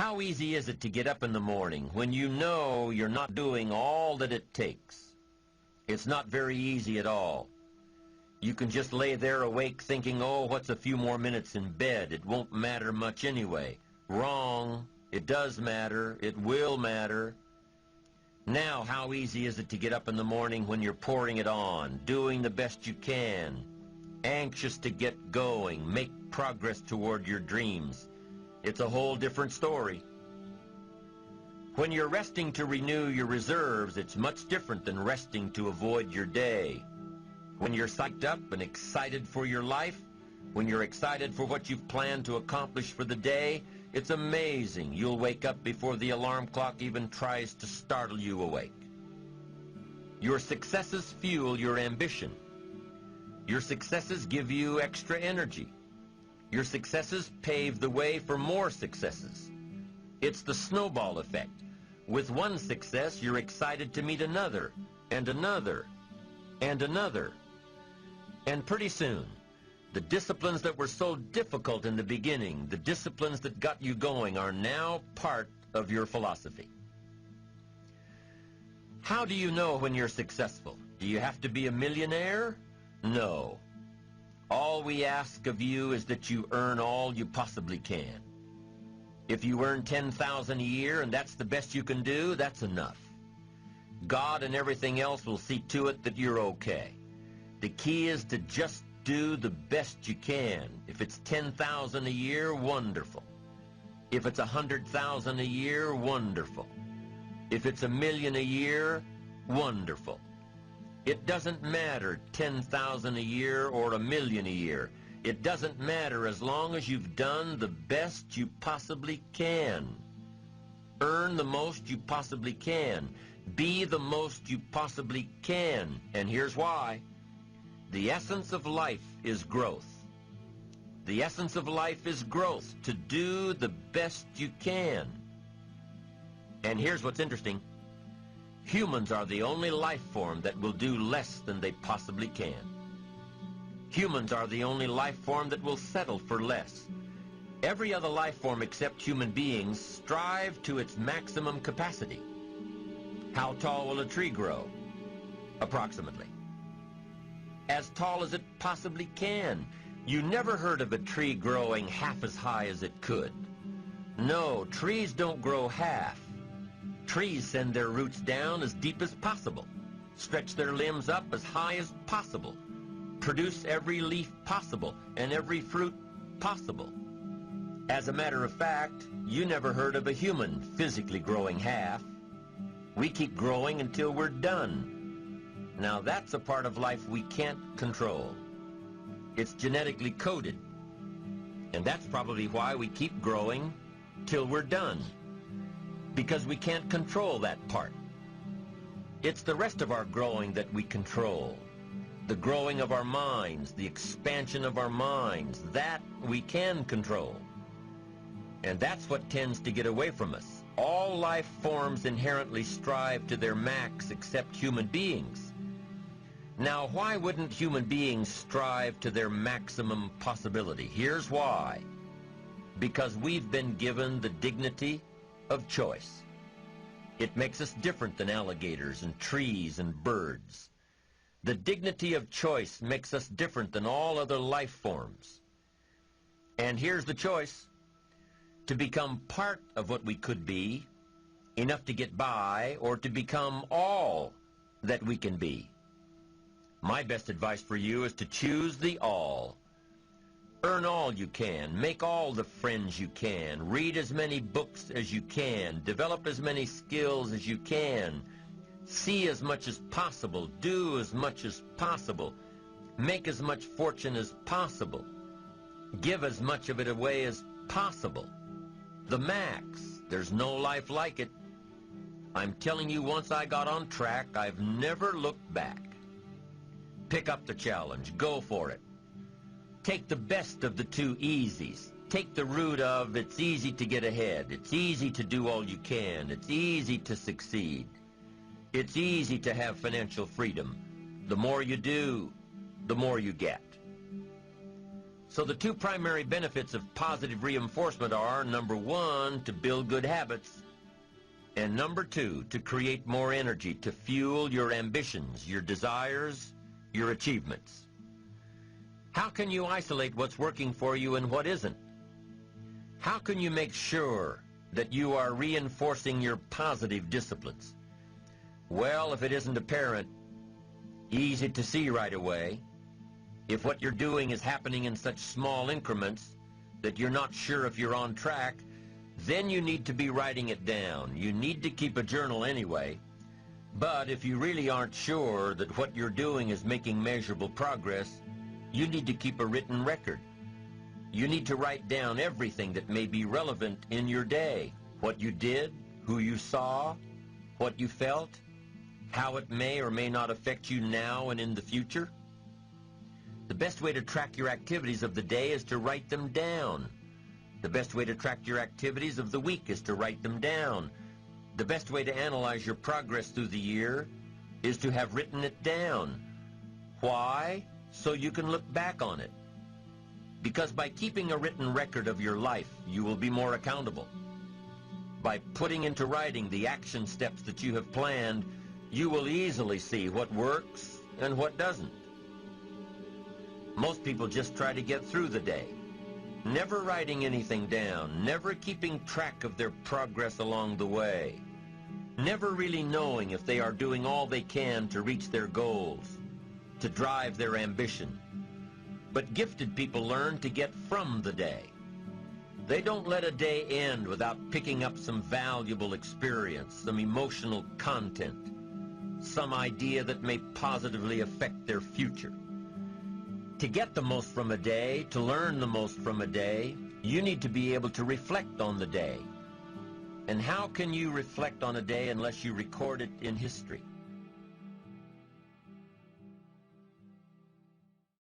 How easy is it to get up in the morning when you know you're not doing all that it takes? It's not very easy at all. You can just lay there awake thinking, oh, what's a few more minutes in bed? It won't matter much anyway. Wrong. It does matter. It will matter. Now, how easy is it to get up in the morning when you're pouring it on, doing the best you can, anxious to get going, make progress toward your dreams? It's a whole different story. When you're resting to renew your reserves, it's much different than resting to avoid your day. When you're psyched up and excited for your life, when you're excited for what you've planned to accomplish for the day, it's amazing you'll wake up before the alarm clock even tries to startle you awake. Your successes fuel your ambition. Your successes give you extra energy. Your successes pave the way for more successes. It's the snowball effect. With one success, you're excited to meet another, and another, and another. And pretty soon, the disciplines that were so difficult in the beginning, the disciplines that got you going, are now part of your philosophy. How do you know when you're successful? Do you have to be a millionaire? No. All we ask of you is that you earn all you possibly can. If you earn $10,000 a year and that's the best you can do, that's enough. God and everything else will see to it that you're okay. The key is to just do the best you can. If it's $10,000 a year, wonderful. If it's $100,000 a year, wonderful. If it's $1 million a year, wonderful. It doesn't matter $10,000 a year or $1 million a year. It doesn't matter as long as you've done the best you possibly can. Earn the most you possibly can. Be the most you possibly can. And here's why. The essence of life is growth. The essence of life is growth, to do the best you can. And here's what's interesting. Humans are the only life form that will do less than they possibly can. Humans are the only life form that will settle for less. Every other life form except human beings strive to its maximum capacity. How tall will a tree grow? Approximately as tall as it possibly can. You never heard of a tree growing half as high as it could. No, trees don't grow half. Trees send their roots down as deep as possible, stretch their limbs up as high as possible, produce every leaf possible and every fruit possible. As a matter of fact, you never heard of a human physically growing half. We keep growing until we're done. Now that's a part of life we can't control. It's genetically coded. And that's probably why we keep growing till we're done. Because we can't control that part. It's the rest of our growing that we control. The growing of our minds, the expansion of our minds, that we can control. And that's what tends to get away from us. All life forms inherently strive to their max except human beings. Now, why wouldn't human beings strive to their maximum possibility? Here's why. Because we've been given the dignity of choice. It makes us different than alligators and trees and birds. The dignity of choice makes us different than all other life forms. And here's the choice. To become part of what we could be, enough to get by, or to become all that we can be. My best advice for you is to choose the all. Earn all you can. Make all the friends you can. Read as many books as you can. Develop as many skills as you can. See as much as possible. Do as much as possible. Make as much fortune as possible. Give as much of it away as possible. The max. There's no life like it. I'm telling you, once I got on track, I've never looked back. Pick up the challenge. Go for it. Take the best of the two easies. Take the route of it's easy to get ahead. It's easy to do all you can. It's easy to succeed. It's easy to have financial freedom. The more you do, the more you get. So the two primary benefits of positive reinforcement are, number one, to build good habits, and number two, to create more energy to fuel your ambitions, your desires, your achievements. How can you isolate what's working for you and what isn't? How can you make sure that you are reinforcing your positive disciplines? Well, if it isn't apparent, easy to see right away, if what you're doing is happening in such small increments that you're not sure if you're on track, then you need to be writing it down. You need to keep a journal anyway. But if you really aren't sure that what you're doing is making measurable progress, you need to keep a written record. You need to write down everything that may be relevant in your day. What you did, who you saw, what you felt, how it may or may not affect you now and in the future. The best way to track your activities of the day is to write them down. The best way to track your activities of the week is to write them down. The best way to analyze your progress through the year is to have written it down. Why? So you can look back on it. Because by keeping a written record of your life, you will be more accountable. By putting into writing the action steps that you have planned, you will easily see what works and what doesn't. Most people just try to get through the day, never writing anything down, never keeping track of their progress along the way, never really knowing if they are doing all they can to reach their goals, to drive their ambition. But gifted people learn to get from the day. They don't let a day end without picking up some valuable experience, some emotional content, some idea that may positively affect their future. To get the most from a day, to learn the most from a day, you need to be able to reflect on the day. And how can you reflect on a day unless you record it in history?